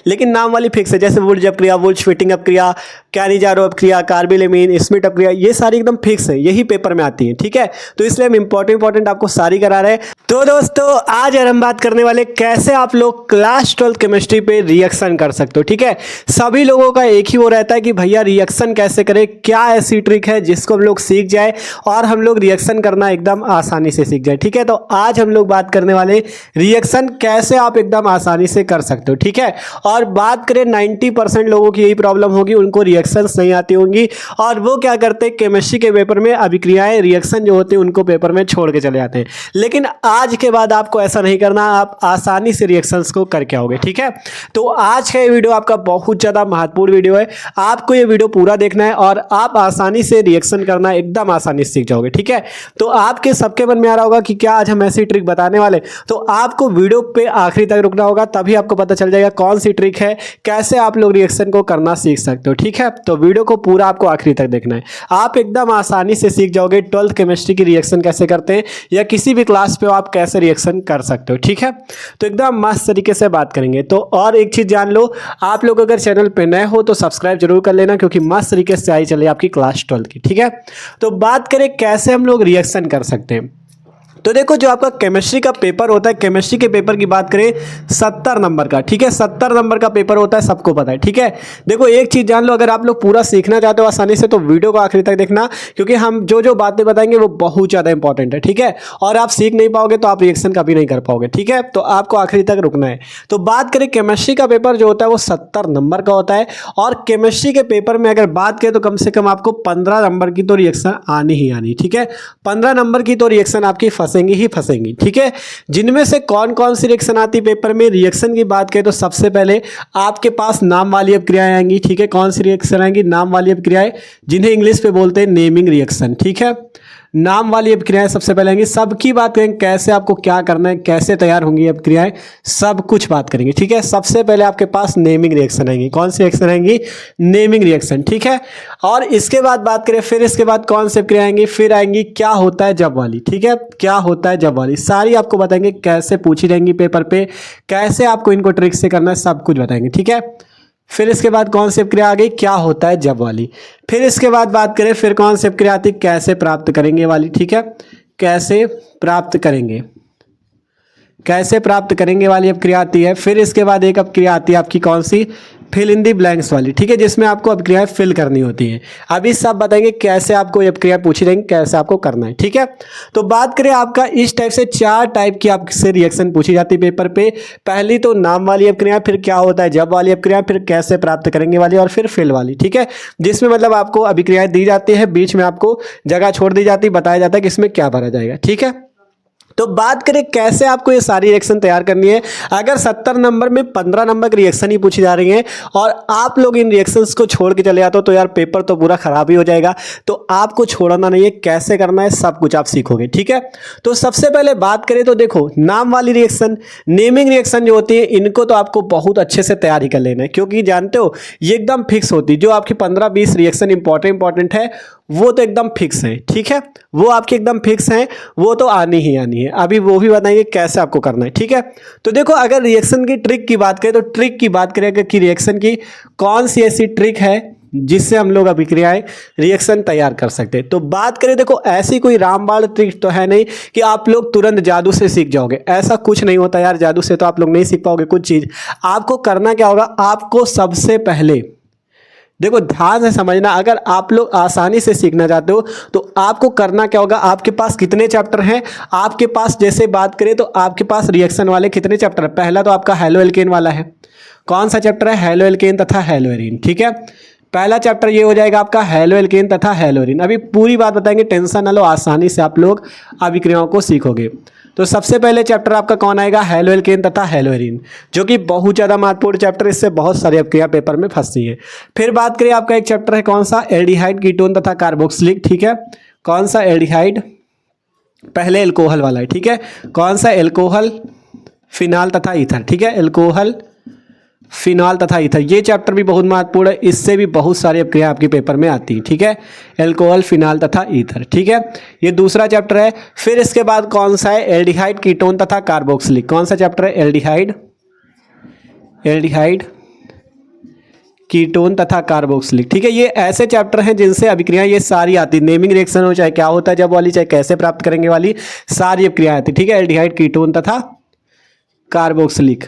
लेकिन नाम वाली फिक्स है, जैसे वुड्स अपक्रिया, वुड्स फिटिंग अपक्रिया, कैनिजारो अपक्रिया, कार्बिलेमीन, स्मिट अपक्रिया, ये सारी एकदम फिक्स है, यही पेपर में आती है। ठीक है, तो इसलिए हम इंपॉर्टेंट आपको सारी करा रहे हैं। तो दोस्तों आज हम बात करने वाले कैसे आप लोग क्लास 12 केमिस्ट्री पे रिएक्शन कर सकते हो। ठीक है, सभी लोगों का एक ही वो रहता है कि भैया रिएक्शन कैसे करें, क्या ऐसी ट्रिक है जिसको हम लोग सीख जाए और हम लोग रिएक्शन करना एकदम आसानी से सीख जाए। ठीक है, तो आज हम लोग बात करने वाले रिएक्शन कैसे आप एकदम आसानी से कर सकते हो। ठीक है, और बात करें 90% लोगों की यही प्रॉब्लम होगी, उनको रिएक्शंस नहीं आती होंगी और वो क्या करते हैं केमिस्ट्री के पेपर में अभिक्रियाएं रिएक्शन जो होते हैं उनको पेपर में छोड़ के चले जाते हैं। लेकिन आज के बाद आपको ऐसा नहीं करना, आप आसानी से रिएक्शंस को करके आओगे। ठीक है, तो आज का ये वीडियो आपका बहुत ज़्यादा महत्वपूर्ण वीडियो है, आपको ये वीडियो पूरा देखना है और आप आसानी से रिएक्शन करना एकदम आसानी से सीख जाओगे। ठीक है, तो आपके सबके मन में आ रहा होगा कि क्या आज हम ऐसी ट्रिक बताने वाले, तो आपको वीडियो पे आखिरी तक रुकना होगा, तभी आपको पता चल जाएगा कौन सी ट्रिक है, कैसे आप लोग रिएक्शन को करना सीख सकते हो। ठीक है, तो वीडियो को पूरा आपको आखिरी तक देखना है, आप एकदम आसानी से सीख जाओगे 12th केमिस्ट्री की रिएक्शन कैसे करते हैं या किसी भी क्लास पे आप कैसे रिएक्शन कर सकते हो। ठीक है, तो एकदम मस्त तरीके से बात करेंगे। तो और एक चीज जान लो, आप लोग अगर चैनल पे नए हो तो सब्सक्राइब जरूर कर लेना, क्योंकि मस्त तरीके से आई चले आपकी क्लास 12 की। ठीक है, तो बात करें कैसे हम लोग रिएक्शन कर सकते हैं। तो देखो जो आपका केमिस्ट्री का पेपर होता है, केमिस्ट्री के पेपर की बात करें 70 नंबर का। ठीक है, 70 नंबर का पेपर होता है, सबको पता है। ठीक है, देखो एक चीज जान लो, अगर आप लोग पूरा सीखना चाहते हो आसानी से तो वीडियो को आखिरी तक देखना, क्योंकि हम जो जो बातें बताएंगे वो बहुत ज्यादा इंपॉर्टेंट है। ठीक है, और आप सीख नहीं पाओगे तो आप रिएक्शन कभी नहीं कर पाओगे। ठीक है, तो आपको आखिरी तक रुकना है। तो बात करें केमिस्ट्री का पेपर जो होता है वो 70 नंबर का होता है, और केमिस्ट्री के पेपर में अगर बात करें तो कम से कम आपको 15 नंबर की तो रिएक्शन आनी ही आनी। ठीक है, 15 नंबर की तो रिएक्शन आपकी फंसेंगी ही फंसेंगी। ठीक है, जिनमें से कौन कौन सी रिएक्शन आती है पेपर में, रिएक्शन की बात करें तो सबसे पहले आपके पास नाम वाली अपक्रियाएं आएंगी। ठीक है, कौन सी रिएक्शन आएंगी, नाम वाली अपक्रियाएं, जिन्हें इंग्लिश पे बोलते हैं नेमिंग रिएक्शन। ठीक है, नाम वाली अपक्रियाएं सबसे पहले आएंगी। सबकी बात करेंगे कैसे आपको क्या करना है, कैसे तैयार होंगी अपक्रियाएं, सब कुछ बात करेंगे। ठीक है, सबसे पहले आपके पास नेमिंग रिएक्शन आएंगी। कौन सी रिएक्शन आएंगी, नेमिंग रिएक्शन। ठीक है, और इसके बाद बात करें, फिर इसके बाद कौन सी अपक्रिया आएंगी, फिर आएंगी क्या होता है जब वाली। ठीक है, क्या होता है जब वाली, सारी आपको बताएंगे, कैसे पूछी जाएंगी पेपर पे, कैसे आपको इनको ट्रिक से करना है, सब कुछ बताएंगे। ठीक है, फिर इसके बाद कौन सी अपक्रिया आ गई, क्या होता है जब वाली। फिर इसके बाद बात करें, फिर कौन सी अपक्रिया आती, कैसे प्राप्त करेंगे वाली। ठीक है, कैसे प्राप्त करेंगे, कैसे प्राप्त करेंगे वाली अपक्रिया आती है। फिर इसके बाद एक अपक्रिया आती है आपकी कौन सी, फिल इन दी ब्लैंक्स वाली। ठीक है, जिसमें आपको अपक्रियाएं फिल करनी होती हैं। अभी सब बताएंगे कैसे आपको ये अपक्रिया पूछी जाएंगी, कैसे आपको करना है। ठीक है, तो बात करें आपका इस टाइप से 4 टाइप की आपसे रिएक्शन पूछी जाती है पेपर पे। पहली तो नाम वाली अपक्रिया, फिर क्या होता है जब वाली अपक्रिया, फिर कैसे प्राप्त करेंगे वाली, और फिर फिल वाली। ठीक है, जिसमें मतलब आपको अभिक्रियाएं दी जाती है, बीच में आपको जगह छोड़ दी जाती है, बताया जाता है कि इसमें क्या भरा जाएगा। ठीक है, तो बात करें कैसे आपको ये सारी रिएक्शन तैयार करनी है। अगर 70 नंबर में 15 नंबर की रिएक्शन ही पूछी जा रही है और आप लोग इन रिएक्शंस को छोड़ के चले जाते हो तो यार पेपर तो पूरा खराब ही हो जाएगा। तो आपको छोड़ना नहीं है, कैसे करना है सब कुछ आप सीखोगे। ठीक है, तो सबसे पहले बात करें तो देखो नाम वाली रिएक्शन, नेमिंग रिएक्शन जो होती है, इनको तो आपको बहुत अच्छे से तैयार ही कर लेना है, क्योंकि जानते हो ये एकदम फिक्स होती है। जो आपकी 15-20 रिएक्शन इंपॉर्टेंट है वो तो एकदम फिक्स है। ठीक है, वो आपकी एकदम फिक्स हैं, वो तो आनी ही आनी है। अभी वो भी बताएंगे कैसे आपको करना है। ठीक है, तो देखो अगर रिएक्शन की ट्रिक की बात करें तो ट्रिक की बात करें कि रिएक्शन की कौन सी ऐसी ट्रिक है जिससे हम लोग अभिक्रियाएं रिएक्शन तैयार कर सकते हैं। तो बात करें, देखो ऐसी कोई रामबाण ट्रिक तो है नहीं कि आप लोग तुरंत जादू से सीख जाओगे, ऐसा कुछ नहीं होता यार। जादू से तो आप लोग नहीं सीख पाओगे कुछ चीज़। आपको करना क्या होगा, आपको सबसे पहले देखो ध्यान से समझना, अगर आप लोग आसानी से सीखना चाहते हो तो आपको करना क्या होगा, आपके पास कितने चैप्टर हैं, आपके पास जैसे बात करें तो आपके पास रिएक्शन वाले कितने चैप्टर है। पहला तो आपका हेलो एल्केन वाला है। कौन सा चैप्टर है, हेलो एल्केन तथा हेलो एरीन। ठीक है, पहला चैप्टर ये हो जाएगा आपका हेलो एल्केन तथा हेलो एरीन। अभी पूरी बात बताएंगे, टेंशन ना लो, आसानी से आप लोग अभिक्रियाओं को सीखोगे। तो सबसे पहले चैप्टर आपका कौन आएगा, हेलो एल्केन तथा हेलो एरीन, जो कि बहुत ज़्यादा महत्वपूर्ण चैप्टर, इससे बहुत सारी अपक्रिया पेपर में फंसती है। फिर बात करें आपका एक चैप्टर है कौन सा, एल्डिहाइड कीटोन तथा कार्बोक्सिलिक। ठीक है, कौन सा एल्डिहाइड, पहले एल्कोहल वाला है। ठीक है, कौन सा, एल्कोहल, फिनाल तथा ईथर। ठीक है, एल्कोहल, फिनॉल तथा ईथर, ये चैप्टर भी बहुत महत्वपूर्ण है, इससे भी बहुत सारी अपक्रिया आपके पेपर में आती है। ठीक है, एल्कोहल, फिनॉल तथा ईथर। ठीक है, ये दूसरा चैप्टर है। फिर इसके बाद कौन सा है, एल्डिहाइड, कीटोन तथा कार्बोक्सिलिक। कौन सा चैप्टर है, एल्डिहाइड, एल्डिहाइड, कीटोन तथा कार्बोक्सिलिक। ठीक है, ये ऐसे चैप्टर हैं जिनसे अभिक्रियाएं ये सारी आती, नेमिंग रिएक्शन हो चाहे क्या होता है जब वाली, चाहे कैसे प्राप्त करेंगे वाली, सारी अभिक्रियाएं आती। ठीक है, एल्डिहाइड, कीटोन तथा कार्बोक्सिलिक,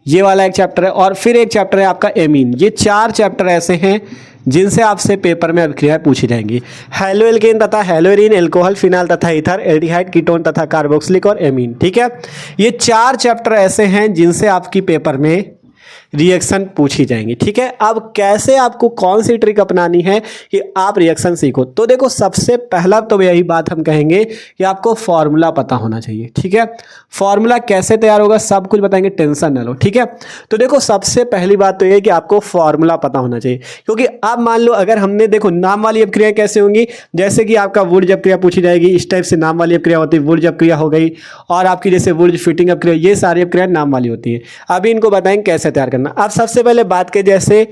ये वाला एक चैप्टर है। और फिर एक चैप्टर है आपका एमीन। ये 4 चैप्टर ऐसे हैं जिनसे आपसे पेपर में अभिक्रियाएं पूछी जाएंगी। हैलो एल्केन तथा हैलोरीन, एल्कोहल, फिनाल तथा ईथर, एल्डिहाइड, कीटोन तथा कार्बोक्सिलिक और एमीन। ठीक है, ये 4 चैप्टर ऐसे हैं जिनसे आपकी पेपर में रिएक्शन पूछी जाएंगी। ठीक है, अब कैसे आपको कौन सी ट्रिक अपनानी है कि आप रिएक्शन सीखो, तो देखो सबसे पहला तो यही बात हम कहेंगे कि आपको फॉर्मूला पता होना चाहिए। ठीक है, फॉर्मूला कैसे तैयार होगा सब कुछ बताएंगे, टेंशन न लो। ठीक है, तो देखो सबसे पहली बात तो ये कि आपको फॉर्मूला पता होना चाहिए, क्योंकि अब मान लो अगर हमने देखो नाम वाली अभिक्रिया कैसे होंगी, जैसे कि आपका वुर्ज अभिक्रिया पूछी जाएगी, इस टाइप से नाम वाली अभिक्रिया होती है, वुर्ज अभिक्रिया हो गई, और आपकी जैसे वुर्ज फिटिंग अभिक्रिया, ये सारी अभिक्रिया नाम वाली होती है। अभी इनको बताएंगे कैसे तैयार करना। अब सबसे पहले बात के जैसे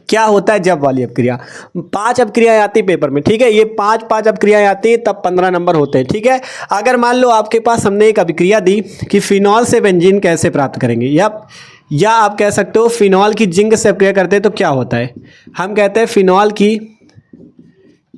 क्या होता है जब वाली अभिक्रिया, 5 अभिक्रियाएं आती पेपर में। ठीक है, ये 5 अभिक्रियाएं आती हैं तब 15 नंबर होते हैं। ठीक है, अगर मान लो आपके पास हमने एक अभिक्रिया दी कि फिनॉल से बेंजीन कैसे प्राप्त करेंगे, या आप कह सकते हो फिनॉल की जिंक से अभिक्रिया करते हैं तो क्या होता है, हम कहते हैं फिनॉल की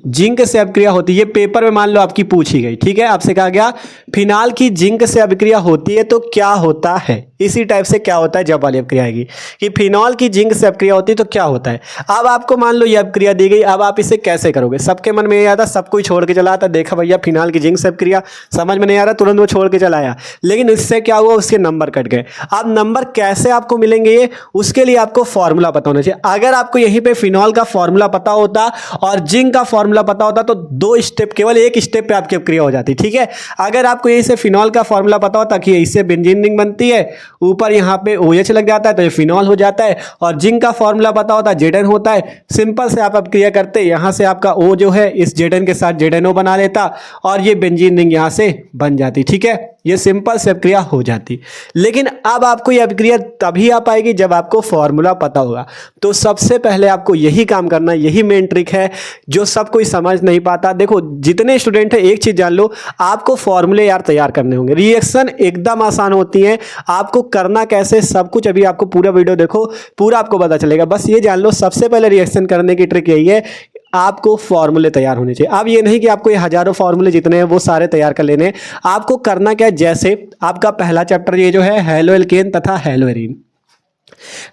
जिंक से अभिक्रिया होती है। ये पेपर में मान लो आपकी पूछी गई। ठीक है, आपसे कहा गया फिनाल की जिंक से अभिक्रिया होती है तो क्या होता है, इसी टाइप से क्या होता है जब वाली अभिक्रिया आएगी कि फिनॉल की जिंक से अभिक्रिया होती है तो क्या होता है। अब आपको मान लो ये अभिक्रिया दी गई, अब आप इसे कैसे करोगे, सबके मन में ये आता, सब कोई छोड़ के चला आता, देखा भैया फिनाल की जिंक से अभिक्रिया समझ में नहीं आ रहा, तुरंत वो छोड़ के चला आया, लेकिन इससे क्या हुआ, उसके नंबर कट गए। अब नंबर कैसे आपको मिलेंगे ये, उसके लिए आपको फॉर्मूला पता होना चाहिए। अगर आपको यहीं पे फिनॉल का फॉर्मूला पता होता और जिंक का फॉर्मूला पता होता तो 2 स्टेप, केवल 1 स्टेप पे आपकी अभिक्रिया हो जाती। ठीक है, अगर आपको यहीं से फिनॉल का फॉर्मूला पता होता कि इससे बेंजीन रिंग बनती है, ऊपर यहाँ पे OH लग जाता है तो ये फिनॉल हो जाता है, और जिंक का फॉर्मूला पता होता है Zn होता है, सिंपल से आप अभिक्रिया करते, यहाँ से आपका O जो है इस Zn के साथ ZnO बना लेता और ये बेंजीन रिंग यहाँ से बन जाती। ठीक है, ये सिंपल से अभिक्रिया हो जाती। लेकिन अब आपको ये अभिक्रिया तभी आ पाएगी जब आपको फॉर्मूला पता होगा। तो सबसे पहले आपको यही काम करना, यही मेन ट्रिक है जो सब कोई समझ नहीं पाता। देखो जितने स्टूडेंट हैं एक चीज जान लो, आपको फॉर्मूले यार तैयार करने होंगे। रिएक्शन एकदम आसान होती है, आपको करना कैसे सब कुछ अभी आपको पूरा वीडियो देखो, पूरा आपको पता चलेगा। बस ये जान लो सबसे पहले रिएक्शन करने की ट्रिक यही है, आपको फॉर्मूले तैयार होने चाहिए। अब ये नहीं कि आपको ये हजारों फॉर्मूले जितने हैं वो सारे तैयार कर लेने, आपको करना क्या है, जैसे आपका पहला चैप्टर ये जो है हैलो एल्केन तथा हैलोएरीन,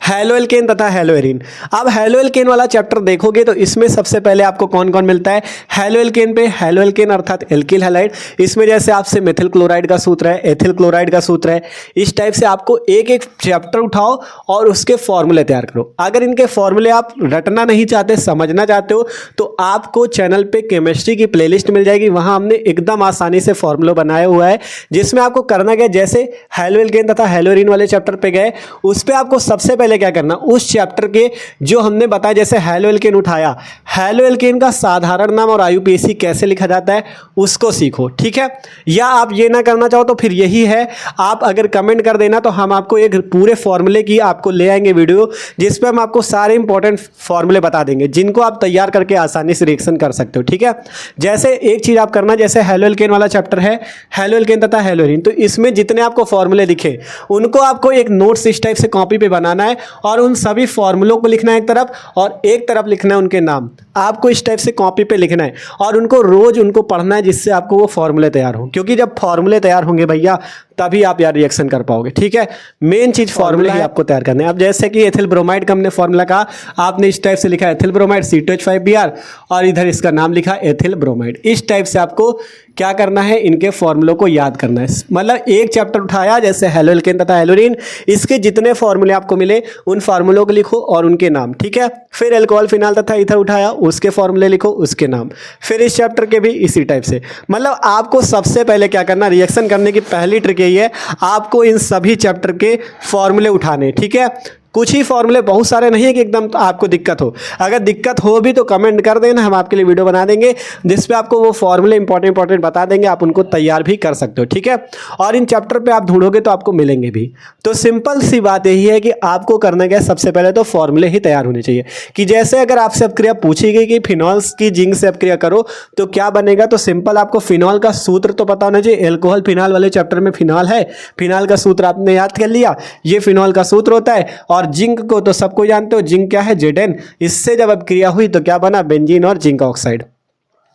हैलो एल्केन तथा हैलोएरीन। अब हैलो एल्केन वाला चैप्टर देखोगे तो इसमें सबसे पहले आपको कौन कौन मिलता है, हैलो एल्केन पे हैलो एल्केन अर्थात एल्किल हैलाइड, इसमें जैसे आपसे मेथिल क्लोराइड का सूत्र है, एथिल क्लोराइड का सूत्र है, इस टाइप से आपको एक एक चैप्टर उठाओ और उसके फॉर्मूले तैयार करो। अगर इनके फॉर्मूले आप रटना नहीं चाहते, समझना चाहते हो, तो आपको चैनल पे केमिस्ट्री की प्लेलिस्ट मिल जाएगी, वहां हमने एकदम आसानी से फॉर्मूला बनाया हुआ है, जिसमें आपको करना क्या, जैसे हैलो एल्केन तथा हैलोएरीन वाले चैप्टर पे गए, उस पर आपको सबसे पहले क्या करना, उस चैप्टर के जो हमने बताया, जैसे हैलो एल्केन उठाया, हैलो एल्केन का साधारण नाम और IUPAC कैसे लिखा जाता है उसको सीखो। ठीक है, या आप ये ना करना चाहो तो फिर यही है, आप अगर कमेंट कर देना तो हम आपको एक पूरे फॉर्मूले की आपको ले आएंगे वीडियो, जिस पर हम आपको सारे इंपॉर्टेंट फॉर्मूले बता देंगे, जिनको आप तैयार करके आसानी से रिएक्शन कर सकते हो। ठीक है, जैसे एक चीज आप करना, जैसे हैलो एल्केन वाला चैप्टर है, हैलो एल्केन तथा हैलोएरीन, तो इसमें जितने आपको फॉर्मूले दिखे उनको आपको एक नोट्स इस टाइप से कॉपी पे बनाना है और उन सभी फॉर्मूलों को लिखना है एक तरफ, और एक तरफ लिखना है उनके नाम, आपको इस टाइप से कॉपी पे लिखना है और उनको रोज उनको पढ़ना है, जिससे आपको वो फॉर्मूले तैयार हो, क्योंकि जब फॉर्मूले तैयार होंगे भैया तभी आप यार रिएक्शन कर पाओगे। ठीक है, मेन चीज फॉर्मूला ही आपको तैयार करना है। अब जैसे कि एथिल ब्रोमाइड का हमने फॉर्मूला कहा, आपने इस टाइप से लिखा एथिल ब्रोमाइड C2H5Br और इधर इसका नाम लिखा एथिल ब्रोमाइड। इस टाइप से आपको क्या करना है, इनके फॉर्मूलों को याद करना है। मतलब एक चैप्टर उठाया जैसे हैलो एल्केन तथा हैलोएरीन, इसके जितने फॉर्मूले आपको मिले उन फॉर्मूलों को लिखो और उनके नाम। ठीक है, फिर एल्कोहल फिनाल तथा ईथर उठाया, उसके फॉर्मूले लिखो, उसके नाम, फिर इस चैप्टर के भी इसी टाइप से। मतलब आपको सबसे पहले क्या करना, रिएक्शन करने की पहली ट्रिक यही है, आपको इन सभी चैप्टर के फॉर्मूले उठाने। ठीक है, कुछ ही फॉर्मूले, बहुत सारे नहीं है कि एकदम आपको दिक्कत हो। अगर दिक्कत हो भी तो कमेंट कर देना, हम आपके लिए वीडियो बना देंगे जिसपे आपको वो फॉर्मूले इंपॉर्टेंट बता देंगे, आप उनको तैयार भी कर सकते हो। ठीक है, और इन चैप्टर पे आप ढूंढोगे तो आपको मिलेंगे भी। तो सिंपल सी बात यही है कि आपको करना क्या, सबसे पहले तो फॉर्मूले ही तैयार होने चाहिए। कि जैसे अगर आपसे अभिक्रिया पूछी गई कि फिनॉल्स की जिंक से अभिक्रिया करो तो क्या बनेगा, तो सिंपल आपको फिनॉल का सूत्र तो पता होना चाहिए। एल्कोहल फिनाल वाले चैप्टर में फिनॉल है, फिनॉल का सूत्र आपने याद कर लिया, ये फिनॉल का सूत्र होता है, और और जिंक को तो सबको जानते हो, जिंक क्या है, Zn। इससे जब अभिक्रिया हुई तो क्या बना, बेंजीन और जिंक ऑक्साइड।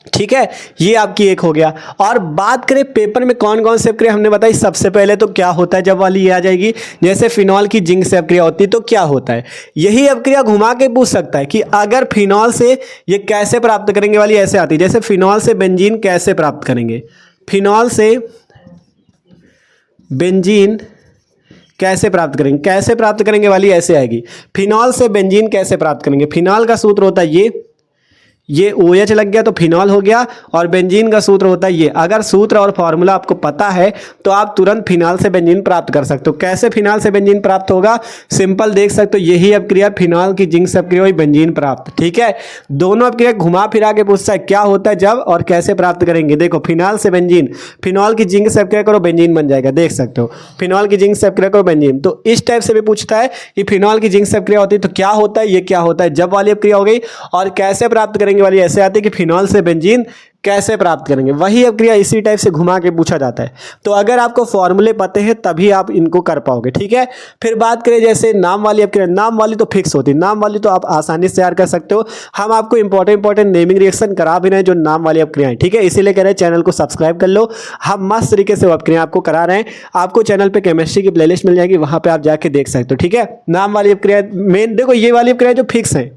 ठीक है, ये आपकी एक हो गया। और बात करें पेपर में कौन कौन से अभिक्रिया हमने बताई, सबसे पहले तो क्या होता है, जब वाली ये आ जाएगी, जैसे फिनॉल की जिंक से अभिक्रिया होती है तो क्या होता है, यही अभिक्रिया घुमा के पूछ सकता है कि अगर फिनॉल से ये कैसे प्राप्त करेंगे वाली ऐसे आती है, जैसे फिनॉल से बेंजीन कैसे प्राप्त करेंगे, फिनॉल से बेंजीन कैसे प्राप्त करेंगे, कैसे प्राप्त करेंगे वाली ऐसे आएगी। फिनॉल से बेंजीन कैसे प्राप्त करेंगे, फिनॉल का सूत्र होता है ये OH लग गया तो फिनॉल हो गया, और बेंजीन का सूत्र होता है ये। अगर सूत्र और फॉर्मूला आपको पता है तो आप तुरंत फिनॉल से बेंजीन प्राप्त कर सकते हो। कैसे फिनॉल से बेंजीन प्राप्त होगा, सिंपल देख सकते हो, यही अभिक्रिया फिनॉल की जिंक से अभिक्रिया हुई, बेंजीन प्राप्त। ठीक है, दोनों अभिक्रिया घुमा फिरा के पूछता है क्या होता है जब और कैसे प्राप्त करेंगे। देखो फिनॉल से बेंजीन, फिनॉल की जिंक से अभिक्रिया करो बेंजीन बन जाएगा, देख सकते हो, फिनॉल की जिंक से अभिक्रिया करो बेंजीन। तो इस टाइप से भी पूछता है कि फिनॉल की जिंक से अभिक्रिया होती है तो क्या होता है, ये क्या होता है जब वाली अभिक्रिया हो गई, और कैसे प्राप्त करेंगे वाली ऐसे आती है कि फिनॉल से बेंजीन कैसे प्राप्त करेंगे। वही अभिक्रिया इसी टाइप से घुमा के पूछा जाता है। तो अगर आपको फॉर्मूले पते हैं तभी आप इनको कर पाओगे। ठीक है, फिर बात करें जैसे नाम वाली अभिक्रिया, नाम वाली तो फिक्स होती है, नाम वाली तो आप आसानी से तैयार कर सकते हो। हम आपको इंपॉर्टेंट नेमिंग रिएक्शन करा भी रहे हैं जो नाम वाली अभिक्रियाएं। ठीक है, इसीलिए कह रहे हैं चैनल को सब्सक्राइब कर लो, हम मस्त तरीके से अभिक्रिया आपको करा रहे हैं। आपको चैनल पर केमिस्ट्री की प्लेलिस्ट मिल जाएगी, वहां पर आप जाके देख सकते हो। ठीक है, नाम वाली अभिक्रिया मेन, देखो ये वाली अभिक्रिया जो फिक्स है,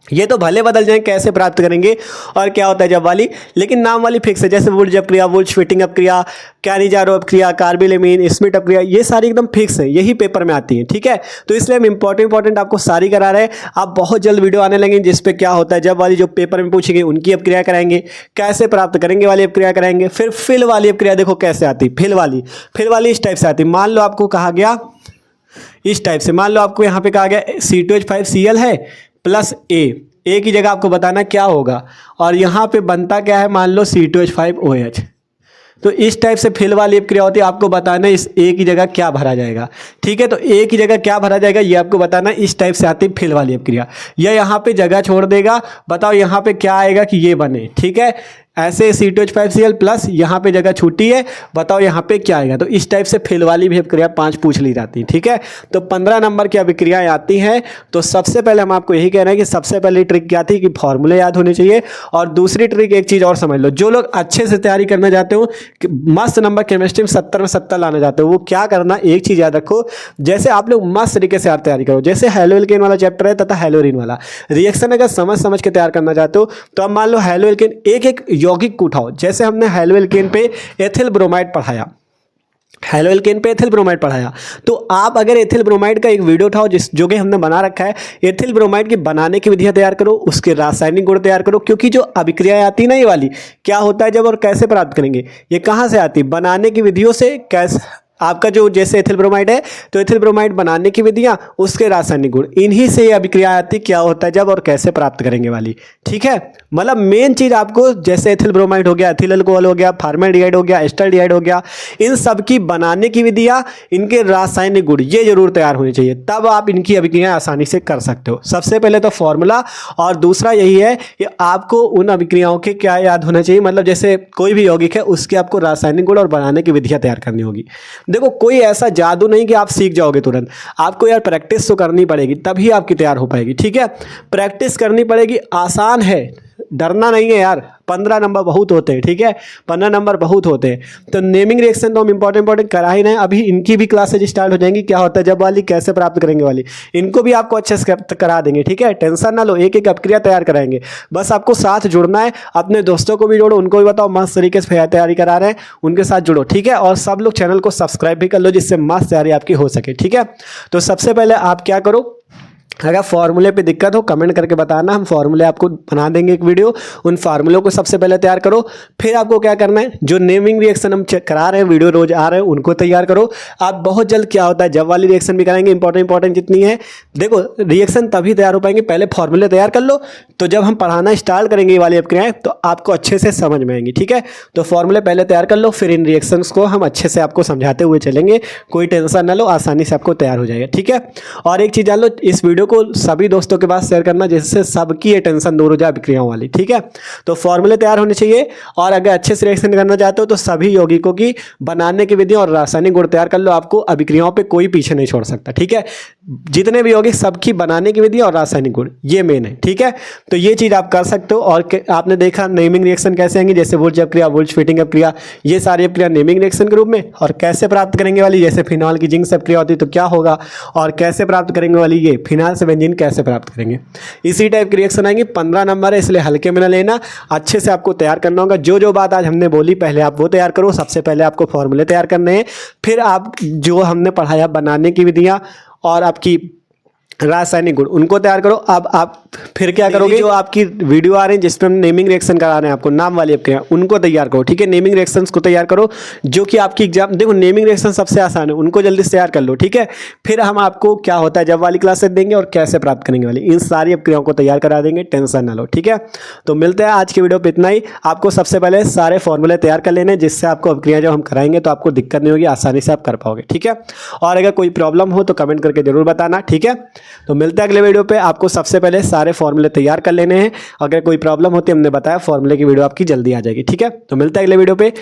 ये तो भले बदल जाए कैसे प्राप्त करेंगे और क्या होता है जब वाली, लेकिन नाम वाली फिक्स है। जैसे वुल्ज अभिक्रिया, वुल्ज फिटिंग अभिक्रिया, कैनिजारो अभिक्रिया, कार्बिलेमीन, स्मिट अभिक्रिया, ये सारी एकदम फिक्स है, यही पेपर में आती है। ठीक है, तो इसलिए हम इंपॉर्टेंट आपको सारी करा रहे हैं। आप बहुत जल्द वीडियो आने लगेंगे जिसपे क्या होता है जब वाली, जो पेपर में पूछेंगे उनकी अभिक्रिया कराएंगे, कैसे प्राप्त करेंगे वाली अभिक्रिया कराएंगे। फिर फिल वाली अभिक्रिया देखो कैसे आती है, फिल वाली इस टाइप से आती है। मान लो आपको कहा गया इस टाइप से, मान लो आपको यहाँ पे कहा गया C2H5Cl है प्लस ए की जगह आपको बताना क्या होगा, और यहाँ पे बनता क्या है, मान लो C2H5OH। तो इस टाइप से फिल वाली अभिक्रिया होती है, आपको बताना इस ए की जगह क्या भरा जाएगा। ठीक है, तो ए की जगह क्या भरा जाएगा ये आपको बताना। इस टाइप से आती है फिल वाली अभिक्रिया, यह यहाँ पे जगह छोड़ देगा, बताओ यहाँ पे क्या आएगा कि ये बने। ठीक है, ऐसे C2H5Cl प्लस यहाँ पे जगह छूटी है, बताओ यहाँ पे क्या आएगा। तो इस टाइप से फिल वाली भी अभिक्रिया 5 पूछ ली जाती है। ठीक है, तो 15 नंबर की अभिक्रियाएं आती हैं। तो सबसे पहले हम आपको यही कह रहे हैं कि सबसे पहले ट्रिक क्या थी कि फॉर्मूले याद होने चाहिए, और दूसरी ट्रिक एक चीज़ और समझ लो, जो लोग अच्छे से तैयारी करना चाहते हो, मस्त नंबर केमिस्ट्री में 70 में 70 लाना चाहते हो, वो क्या करना, एक चीज़ याद रखो, जैसे आप लोग मस्त तरीके से तैयारी करो, जैसे हेलोएल्केन वाला चैप्टर है तथा हेलोरीन वाला रिएक्शन अगर समझ के तैयार करना चाहते हो तो अब मान लो हेलोएल्केन एक यौगिक को उठाओ, जैसे हमने हेलोएल्केन पे एथिल ब्रोमाइड पढ़ाया, हेलोएल्केन पे एथिल ब्रोमाइड पढ़ाया, तो आप अगर एथिल ब्रोमाइड का एक वीडियो उठाओ जो कि हमने बना रखा है, एथिल ब्रोमाइड की बनाने की विधियां तैयार करो, उसके रासायनिक गुण तैयार करो, क्योंकि जो अभिक्रियाएं आती ना ये वाली, क्या होता है जब और कैसे प्राप्त करेंगे, ये कहाँ से आती, बनाने की विधियों से। कैसे आपका जो जैसे एथिल ब्रोमाइड है तो एथिल ब्रोमाइड बनाने की विधियां, उसके रासायनिक गुण, इन्हीं से ये अभिक्रिया आती क्या होता है जब और कैसे प्राप्त करेंगे वाली। ठीक है, मतलब मेन चीज आपको जैसे एथिल ब्रोमाइड हो गया, एथिल अल्कोहल हो गया, फॉर्मेल्डिहाइड हो गया, एस्टल्डिहाइड हो गया, इन सब की बनाने की विधियां, इनके रासायनिक गुण ये जरूर तैयार होनी चाहिए, तब आप इनकी अभिक्रियाएं आसानी से कर सकते हो। सबसे पहले तो फॉर्मूला, और दूसरा यही है कि आपको उन अभिक्रियाओं के क्या याद होना चाहिए, मतलब जैसे कोई भी यौगिक है उसके आपको रासायनिक गुण और बनाने की विधियां तैयार करनी होगी। देखो कोई ऐसा जादू नहीं कि आप सीख जाओगे तुरंत, आपको यार प्रैक्टिस तो करनी पड़ेगी, तभी आपकी तैयार हो पाएगी। ठीक है, प्रैक्टिस करनी पड़ेगी, आसान है, डरना नहीं है यार। 15 नंबर बहुत होते हैं। ठीक है, 15 नंबर बहुत होते हैं। तो नेमिंग रिएक्शन तो हम इंपॉर्टेंट करा ही नहीं, अभी इनकी भी क्लासेज स्टार्ट हो जाएंगी, क्या होता है जब वाली, कैसे प्राप्त करेंगे वाली, इनको भी आपको अच्छे से करा देंगे। ठीक है, टेंशन ना लो, एक एक अभिक्रिया तैयार कराएंगे, बस आपको साथ जुड़ना है। अपने दोस्तों को भी जोड़ो, उनको भी बताओ मस्त तरीके से तैयारी करा रहे हैं, उनके साथ जुड़ो। ठीक है, और सब लोग चैनल को सब्सक्राइब भी कर लो जिससे मस्त तैयारी आपकी हो सके। ठीक है, तो सबसे पहले आप क्या करो, अगर फार्मूले पे दिक्कत हो कमेंट करके बताना, हम फार्मूले आपको बना देंगे एक वीडियो, उन फार्मूलों को सबसे पहले तैयार करो। फिर आपको क्या करना है, जो नेमिंग रिएक्शन हम चेक करा रहे हैं, वीडियो रोज आ रहे हैं, उनको तैयार करो। आप बहुत जल्द क्या होता है जब वाली रिएक्शन भी कराएंगे, इंपॉर्टेंट जितनी है। देखो रिएक्शन तभी तैयार हो पाएंगे, पहले फार्मूले तैयार कर लो, तो जब हम पढ़ाना स्टार्ट करेंगे ये वाली अभिक्रियाएं तो आपको अच्छे से समझ में आएंगी। ठीक है, तो फार्मूले पहले तैयार कर लो, फिर इन रिएक्शंस को हम अच्छे से आपको समझाते हुए चलेंगे, कोई टेंशन ना लो, आसानी से आपको तैयार हो जाएगा। ठीक है, और एक चीज़ जान लो, इस वीडियो को सभी दोस्तों के पास शेयर करना, जिससे सबकी ये टेंशन दूर हो जाए अभिक्रियाओं वाली, ठीक है। तो फॉर्मूले तैयार होने चाहिए, और अगर अच्छे से रिएक्शन करना चाहते हो तो सभी यौगिकों की बनाने की विधि और रासायनिक गुण तैयार कर लो, आपको अभिक्रियाओं पे कोई पीछे नहीं छोड़ सकता, ठीक है। जितने भी यौगिक सबकी बनाने की विधि और रासायनिक गुण, ये मेन है, ठीक है। तो ये चीज़ आप कर सकते हो। और आपने देखा नेमिंग रिएक्शन कैसे आएंगे, जैसे वुल्ज अपक्रिया, वुल्ज फिटिंग अपक्रिया, ये सारी अपक्रिया नेमिंग रिएक्शन के रूप में। और कैसे प्राप्त करेंगे वाली, जैसे फिनॉल की जिंक से अपक्रिया होती तो क्या होगा, और कैसे प्राप्त करेंगे वाली ये फिनाल से बेंजीन कैसे प्राप्त करेंगे, इसी टाइप की रिएक्शन आएंगी। 15 नंबर है, इसलिए हल्के में ना लेना, अच्छे से आपको तैयार करना होगा। जो जो बात आज हमने बोली पहले आप वो तैयार करो। सबसे पहले आपको फॉर्मूले तैयार करने हैं, फिर आप जो हमने पढ़ाया बनाने की विधियाँ और आपकी रासायनिक गुण, उनको तैयार करो। अब आप फिर क्या करोगे, जो आपकी वीडियो आ रही है जिसमें हम नेमिंग रिएक्शन करा रहे हैं आपको, नाम वाली अपक्रिया, उनको तैयार करो, ठीक है। नेमिंग रिएक्शंस को तैयार करो, जो कि आपकी एग्जाम, देखो नेमिंग रिएक्शन सबसे आसान है, उनको जल्दी से तैयार कर लो, ठीक है। फिर हम आपको क्या होता है जब वाली क्लासेस देंगे और कैसे प्राप्त करेंगे वाली, इन सारी अपक्रियाओं को तैयार करा देंगे, टेंशन ना लो, ठीक है। तो मिलते हैं आज की वीडियो पर इतना ही। आपको सबसे पहले सारे फॉर्मूले तैयार कर लेने, जिससे आपको अपक्रिया जब हम कराएंगे तो आपको दिक्कत नहीं होगी, आसानी से आप कर पाओगे, ठीक है। और अगर कोई प्रॉब्लम हो तो कमेंट करके जरूर बताना, ठीक है। तो मिलते हैं अगले वीडियो पे। आपको सबसे पहले सारे फॉर्मूले तैयार कर लेने हैं, अगर कोई प्रॉब्लम होती है हमने बताया फॉर्मूले की वीडियो आपकी जल्दी आ जाएगी, ठीक है। तो मिलता है अगले वीडियो पे।